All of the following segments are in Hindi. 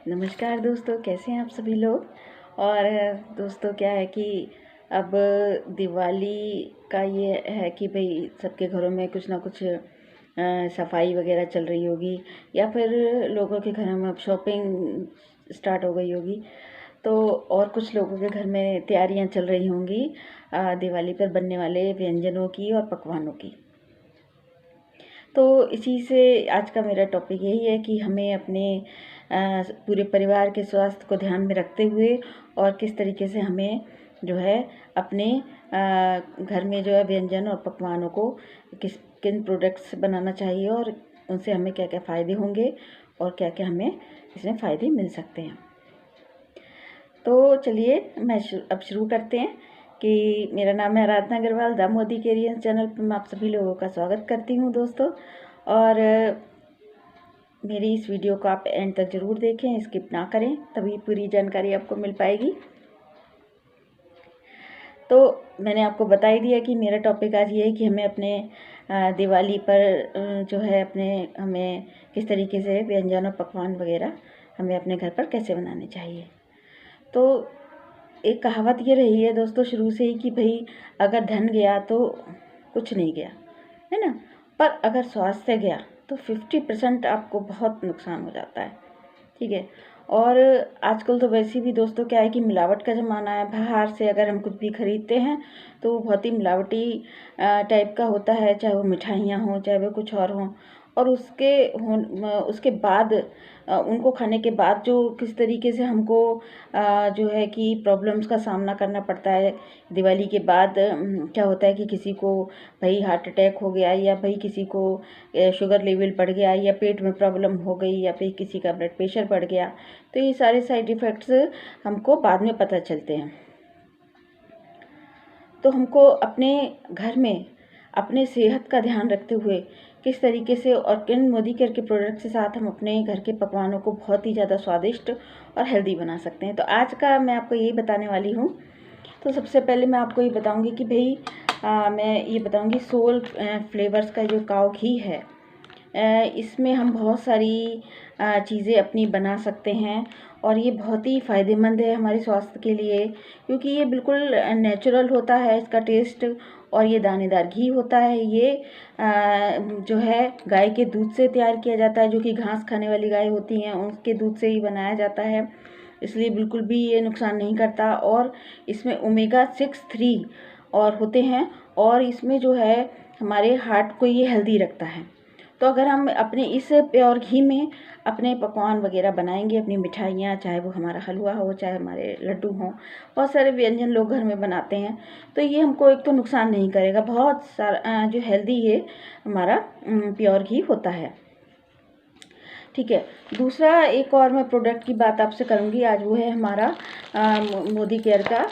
नमस्कार दोस्तों, कैसे हैं आप सभी लोग। और दोस्तों क्या है कि अब दिवाली का ये है कि भाई सबके घरों में कुछ ना कुछ सफाई वगैरह चल रही होगी या फिर लोगों के घरों में अब शॉपिंग स्टार्ट हो गई होगी। तो और कुछ लोगों के घर में तैयारियां चल रही होंगी दिवाली पर बनने वाले व्यंजनों की और पकवानों की। तो इसी से आज का मेरा टॉपिक यही है कि हमें अपने पूरे परिवार के स्वास्थ्य को ध्यान में रखते हुए और किस तरीके से हमें जो है अपने घर में जो है व्यंजन और पकवानों को किन प्रोडक्ट्स बनाना चाहिए और उनसे हमें क्या क्या फ़ायदे होंगे और क्या क्या हमें इसमें फ़ायदे मिल सकते हैं। तो चलिए अब शुरू करते हैं कि मेरा नाम है Aradhana Agrawal. The Modi career channel पर मैं आप सभी लोगों का स्वागत करती हूं दोस्तों। और मेरी इस वीडियो को आप एंड तक ज़रूर देखें, स्किप ना करें, तभी पूरी जानकारी आपको मिल पाएगी। तो मैंने आपको बता ही दिया कि मेरा टॉपिक आज ये है कि हमें अपने दिवाली पर जो है हमें किस तरीके से व्यंजन और पकवान वगैरह हमें अपने घर पर कैसे बनाने चाहिए। तो एक कहावत ये रही है दोस्तों शुरू से ही कि भाई अगर धन गया तो कुछ नहीं गया, है ना, पर अगर स्वास्थ्य गया तो 50% आपको बहुत नुकसान हो जाता है। ठीक है। और आजकल तो वैसे भी दोस्तों क्या है कि मिलावट का ज़माना है। बाहर से अगर हम कुछ भी खरीदते हैं तो वो बहुत ही मिलावटी टाइप का होता है, चाहे वो मिठाइयाँ हों चाहे वो कुछ और हों। और उसके बाद उनको खाने के बाद जो किस तरीके से हमको जो है कि प्रॉब्लम्स का सामना करना पड़ता है। दिवाली के बाद क्या होता है कि किसी को भाई हार्ट अटैक हो गया या भाई किसी को शुगर लेवल बढ़ गया या पेट में प्रॉब्लम हो गई या फिर किसी का ब्लड प्रेशर बढ़ गया। तो ये सारे साइड इफ़ेक्ट्स हमको बाद में पता चलते हैं। तो हमको अपने घर में अपने सेहत का ध्यान रखते हुए किस तरीके से और किन मोदी केयर के प्रोडक्ट के साथ हम अपने घर के पकवानों को बहुत ही ज़्यादा स्वादिष्ट और हेल्दी बना सकते हैं। तो आज का मैं आपको यही बताने वाली हूँ। तो सबसे पहले मैं आपको ये बताऊँगी कि भाई मैं ये बताऊँगी सोल फ्लेवर्स का जो काव घी है, इसमें हम बहुत सारी चीज़ें अपनी बना सकते हैं और ये बहुत ही फ़ायदेमंद है हमारे स्वास्थ्य के लिए, क्योंकि ये बिल्कुल नेचुरल होता है इसका टेस्ट। और ये दानेदार घी होता है। ये जो है गाय के दूध से तैयार किया जाता है, जो कि घास खाने वाली गाय होती हैं उनके दूध से ही बनाया जाता है, इसलिए बिल्कुल भी ये नुकसान नहीं करता। और इसमें ओमेगा 6 3 और होते हैं और इसमें जो है हमारे हार्ट को ये हेल्दी रखता है। तो अगर हम अपने इस प्योर घी में अपने पकवान वगैरह बनाएंगे, अपनी मिठाइयाँ, चाहे वो हमारा हलवा हो चाहे हमारे लड्डू हों, बहुत सारे व्यंजन लोग घर में बनाते हैं, तो ये हमको एक तो नुकसान नहीं करेगा। बहुत सारा जो हेल्दी ये हमारा प्योर घी होता है। ठीक है। दूसरा एक और मैं प्रोडक्ट की बात आपसे करूँगी आज, वो है हमारा मोदी केयर का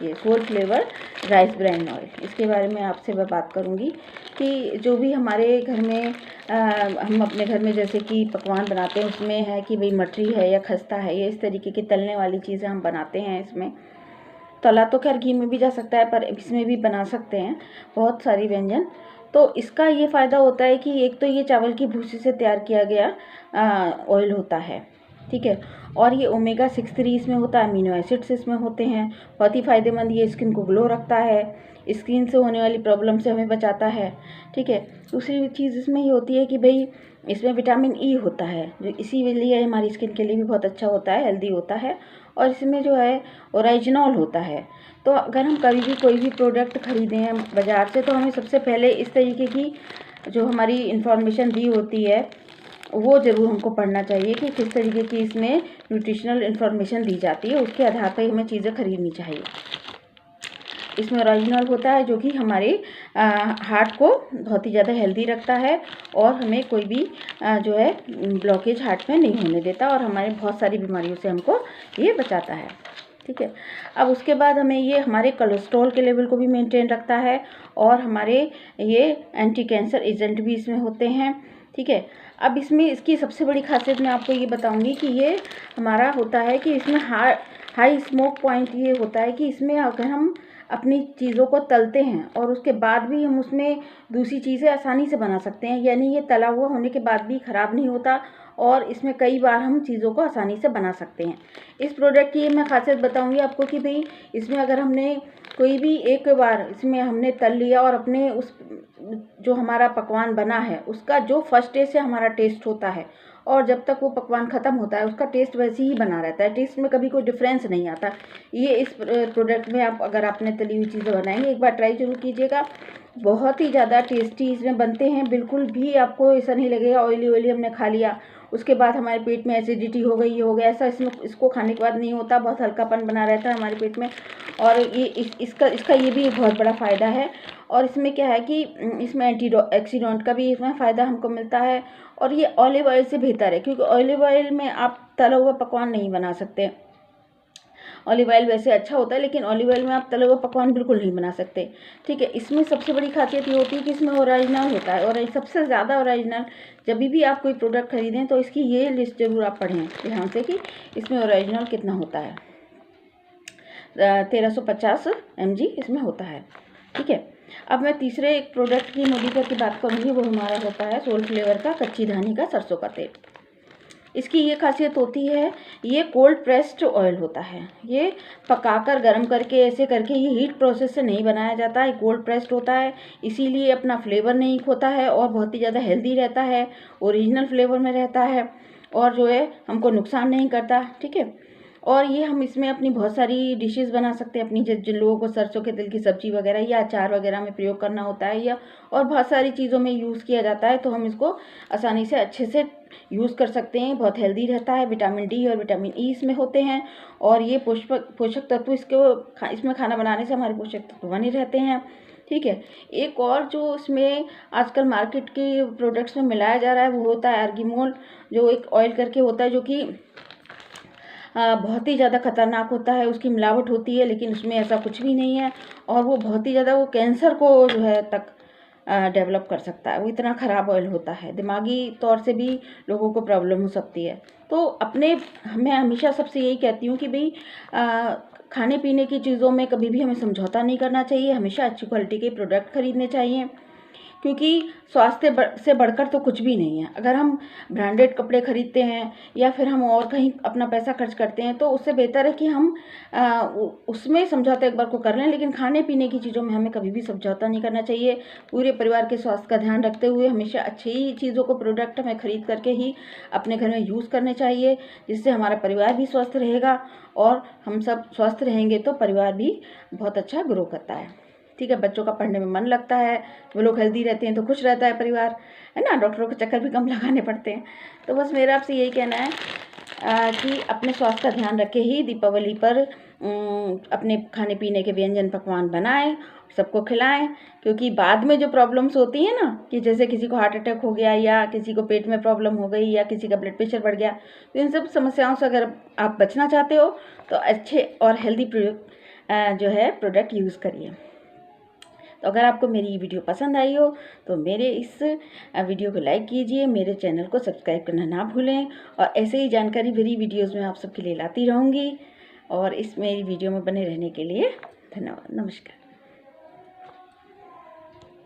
ये soul flavour rice brand oil. इसके बारे में आपसे मैं बात करूँगी कि जो भी हमारे घर में हम अपने घर में जैसे कि पकवान बनाते हैं उसमें है कि भाई मटरी है या खस्ता है, ये इस तरीके की तलने वाली चीज़ें हम बनाते हैं। इसमें तला तो खैर घी में भी जा सकता है, पर इसमें भी बना सकते हैं बहुत सारी व्यंजन। तो इसका ये फ़ायदा होता है कि एक तो ये चावल की भूसी से तैयार किया गया ऑयल होता है। ठीक है। और ये ओमेगा 6 3 इसमें होता है, अमीनो एसिड्स इसमें होते हैं, बहुत ही फ़ायदेमंद। ये स्किन को ग्लो रखता है, स्किन से होने वाली प्रॉब्लम से हमें बचाता है। ठीक है। दूसरी चीज़ इसमें ये होती है कि भाई इसमें विटामिन ई होता है, जो इसीलिए हमारी स्किन के लिए भी बहुत अच्छा होता है, हेल्दी होता है। और इसमें जो है ओरिजिनल होता है। तो अगर हम कभी भी कोई भी प्रोडक्ट खरीदें बाज़ार से, तो हमें सबसे पहले इस तरीके की जो हमारी इन्फॉर्मेशन दी होती है वो ज़रूर हमको पढ़ना चाहिए कि किस तरीके की इसमें न्यूट्रिशनल इन्फॉर्मेशन दी जाती है, उसके आधार पर हमें चीज़ें खरीदनी चाहिए। इसमें ओरिजिनल होता है जो कि हमारे हार्ट को बहुत ही ज़्यादा हेल्दी रखता है और हमें कोई भी जो है ब्लॉकेज हार्ट में नहीं होने देता और हमारे बहुत सारी बीमारियों से हमको ये बचाता है। ठीक है। अब उसके बाद हमें ये हमारे कोलेस्ट्रॉल के लेवल को भी मेंटेन रखता है और हमारे ये एंटी कैंसर एजेंट भी इसमें होते हैं। ठीक है। अब इसमें इसकी सबसे बड़ी खासियत मैं आपको ये बताऊंगी कि ये हमारा होता है कि इसमें हाई स्मोक पॉइंट ये होता है कि इसमें अगर हम अपनी चीज़ों को तलते हैं और उसके बाद भी हम उसमें दूसरी चीज़ें आसानी से बना सकते हैं, यानी ये तला हुआ होने के बाद भी ख़राब नहीं होता और इसमें कई बार हम चीज़ों को आसानी से बना सकते हैं। इस प्रोडक्ट की मैं खासियत बताऊंगी आपको कि भाई इसमें अगर हमने कोई भी एक बार इसमें हमने तल लिया और अपने उस जो हमारा पकवान बना है उसका जो फर्स्ट डे से हमारा टेस्ट होता है और जब तक वो पकवान ख़त्म होता है उसका टेस्ट वैसे ही बना रहता है, टेस्ट में कभी कोई डिफरेंस नहीं आता। ये इस प्रोडक्ट में आप अगर आपने तली हुई चीज़ें बनाएंगे एक बार ट्राई जरूर कीजिएगा, बहुत ही ज़्यादा टेस्टी इसमें बनते हैं। बिल्कुल भी आपको ऐसा नहीं लगेगा ऑयली ऑयली हमने खा लिया उसके बाद हमारे पेट में एसिडिटी हो गई, ये हो गया, ऐसा इसमें इसको खाने के बाद नहीं होता। बहुत हल्कापन बना रहता है हमारे पेट में और ये इसका ये भी बहुत बड़ा फ़ायदा है। और इसमें क्या है कि इसमें एंटीऑक्सीडेंट का भी इसमें फ़ायदा हमको मिलता है और ये ऑलिव ऑयल से बेहतर है क्योंकि ऑलिव ऑयल में आप तला हुआ पकवान नहीं बना सकते। ऑलिव ऑयल वैसे अच्छा होता है लेकिन ऑलिव ऑयल में आप तले हुए पकवान बिल्कुल नहीं बना सकते। ठीक है, इसमें सबसे बड़ी खासियत ये होती है कि इसमें ओरिजिनल होता है और सबसे ज़्यादा ओरिजिनल जब भी आप कोई प्रोडक्ट खरीदें तो इसकी ये लिस्ट ज़रूर आप पढ़ें ध्यान से कि इसमें ओरिजिनल कितना होता है। 1350 mg इसमें होता है। ठीक है, अब मैं तीसरे एक प्रोडक्ट की मोदीकर की बात करूँगी, वो हमारा होता है सोल फ्लेवर का कच्ची धानी का सरसों का तेल। इसकी ये खासियत होती है, ये कोल्ड प्रेस्ड ऑयल होता है, ये पकाकर गर्म करके ऐसे करके ये हीट प्रोसेस से नहीं बनाया जाता है, कोल्ड प्रेस्ड होता है, इसीलिए अपना फ्लेवर नहीं खोता है और बहुत ही ज़्यादा हेल्दी रहता है, ओरिजिनल फ्लेवर में रहता है और जो है हमको नुकसान नहीं करता। ठीक है, और ये हम इसमें अपनी बहुत सारी डिशेस बना सकते हैं, अपनी जिन लोगों को सरसों के तेल की सब्जी वगैरह या अचार वगैरह में प्रयोग करना होता है या और बहुत सारी चीज़ों में यूज़ किया जाता है, तो हम इसको आसानी से अच्छे से यूज़ कर सकते हैं। बहुत हेल्दी रहता है, विटामिन डी और विटामिन ई इसमें होते हैं और ये पोषक तत्व इसमें खाना बनाने से हमारे पोषक तत्व बने रहते हैं। ठीक है, एक और जो इसमें आजकल मार्केट के प्रोडक्ट्स में मिलाया जा रहा है वो होता है अर्गिमोल, जो एक ऑयल करके होता है जो कि बहुत ही ज़्यादा खतरनाक होता है, उसकी मिलावट होती है लेकिन उसमें ऐसा कुछ भी नहीं है और वो बहुत ही ज़्यादा वो कैंसर को जो है तक डेवलप कर सकता है, वो इतना ख़राब ऑयल होता है, दिमागी तौर से भी लोगों को प्रॉब्लम हो सकती है। तो मैं हमेशा सबसे यही कहती हूँ कि भाई खाने पीने की चीज़ों में कभी भी हमें समझौता नहीं करना चाहिए, हमेशा अच्छी क्वालिटी के प्रोडक्ट खरीदने चाहिए क्योंकि स्वास्थ्य से बढ़कर तो कुछ भी नहीं है। अगर हम ब्रांडेड कपड़े खरीदते हैं या फिर हम और कहीं अपना पैसा खर्च करते हैं तो उससे बेहतर है कि हम उसमें समझौता एक बार को कर लें, लेकिन खाने पीने की चीज़ों में हमें कभी भी समझौता नहीं करना चाहिए। पूरे परिवार के स्वास्थ्य का ध्यान रखते हुए हमेशा अच्छी ही चीज़ों को प्रोडक्ट हमें खरीद करके ही अपने घर में यूज़ करने चाहिए, जिससे हमारा परिवार भी स्वस्थ रहेगा और हम सब स्वस्थ रहेंगे तो परिवार भी बहुत अच्छा ग्रो करता है। ठीक है, बच्चों का पढ़ने में मन लगता है, वो लोग हेल्दी रहते हैं तो खुश रहता है परिवार, है ना, डॉक्टरों के चक्कर भी कम लगाने पड़ते हैं। तो बस मेरा आपसे यही कहना है कि अपने स्वास्थ्य का ध्यान रखे ही दीपावली पर अपने खाने पीने के व्यंजन पकवान बनाएं, सबको खिलाएं, क्योंकि बाद में जो प्रॉब्लम्स होती हैं ना कि जैसे किसी को हार्ट अटैक हो गया या किसी को पेट में प्रॉब्लम हो गई या किसी का ब्लड प्रेशर बढ़ गया, तो इन सब समस्याओं से अगर आप बचना चाहते हो तो अच्छे और हेल्दी जो है प्रोडक्ट यूज़ करिए। तो अगर आपको मेरी वीडियो पसंद आई हो तो मेरे इस वीडियो को लाइक कीजिए, मेरे चैनल को सब्सक्राइब करना ना भूलें और ऐसे ही जानकारी भरी वीडियोस में आप सबके लिए लाती रहूँगी और इस मेरी वीडियो में बने रहने के लिए धन्यवाद। नमस्कार।